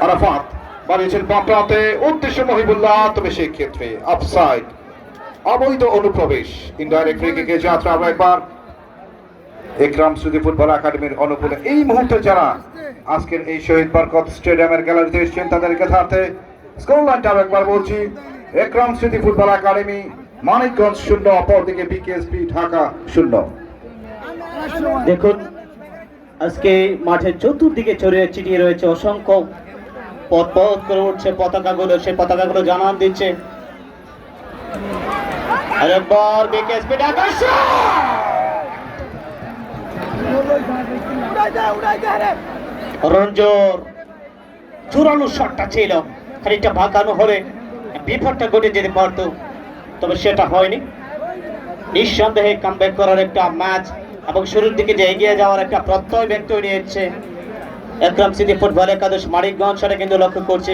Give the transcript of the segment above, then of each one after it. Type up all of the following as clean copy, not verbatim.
আরাফাত বাড়িয়েছেন বাম প্রান্তে, উদ্দেশ্য মহিবুল্লাহ, তবে সেই ক্ষেত্রে অফসাইড, অবৈধ অনুপ্রবেশ। ইনডাইরেক্ট ফ্রি কিকে যাত্রা আমরা একবার একরাম স্মৃতি ফুটবল একাডেমির অনুকূলে এই মুহূর্তে যারা আজকের এই শহীদ বরকত স্টেডিয়ামের গ্যালারিতে এসেছেন তাদেরকে ধারতে স্কোর লাইনটা একবার বলছি। একরাম স্মৃতি ফুটবল একাডেমি মানিকগঞ্জ 0, অপরদিকে বিকেএসপি ঢাকা 0। দেখুন আজকে মাঠের চতুর্দিকে ছড়িয়ে ছিটিয়ে রয়েছে অসংখ্য পথ পথ করে উঠছে পতাকাগুলো, সেই পতাকাগুলো জানান দিচ্ছে। আরেকবার বিকেএসপি ঢাকা রঞ্জোর জোরালো শটটা ছিল, খানিকটা বাঁকানো হলে বিপদটা ঘটে যেতে পারত, তবে সেটা হয়নি। নিঃসন্দেহে কামব্যাক করার একটা ম্যাচ এবং শুরুর দিকে যে এগিয়ে যাওয়ার একটা প্রত্যয় ব্যক্ত নিয়েছে একরাম স্মৃতি ফুটবল একাদশ মানিকগঞ্জ। সেটা কিন্তু লক্ষ্য করছি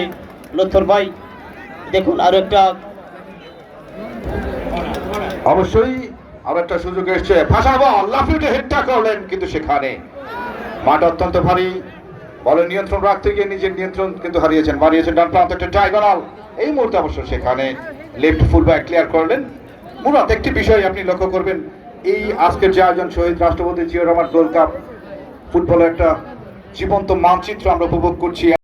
লুৎফর ভাই। দেখুন আরো একটা অবশ্যই আরো একটা সুযোগ এসছে, ফাঁসা বল, লাফিয়ে হেডটা করলেন, কিন্তু সেখানে মাঠ অত্যন্ত ভারী, বলের নিয়ন্ত্রণ রাখতে গিয়ে নিজের নিয়ন্ত্রণ কিন্তু হারিয়েছেন। বাড়িয়েছেন ডান প্রান্ত একটা ডায়াগোনাল, এই মুহূর্তে অবশ্য সেখানে লেফট ফুল ব্যাক ক্লিয়ার করলেন। মুরাদ, একটি বিষয় আপনি লক্ষ্য করবেন, এই আজকের যে আয়োজন শহীদ রাষ্ট্রপতি জিয়াউর রহমান গোল্ড কাপ ফুটবলের একটা জীবন্ত মানচিত্র আমরা উপভোগ করছি।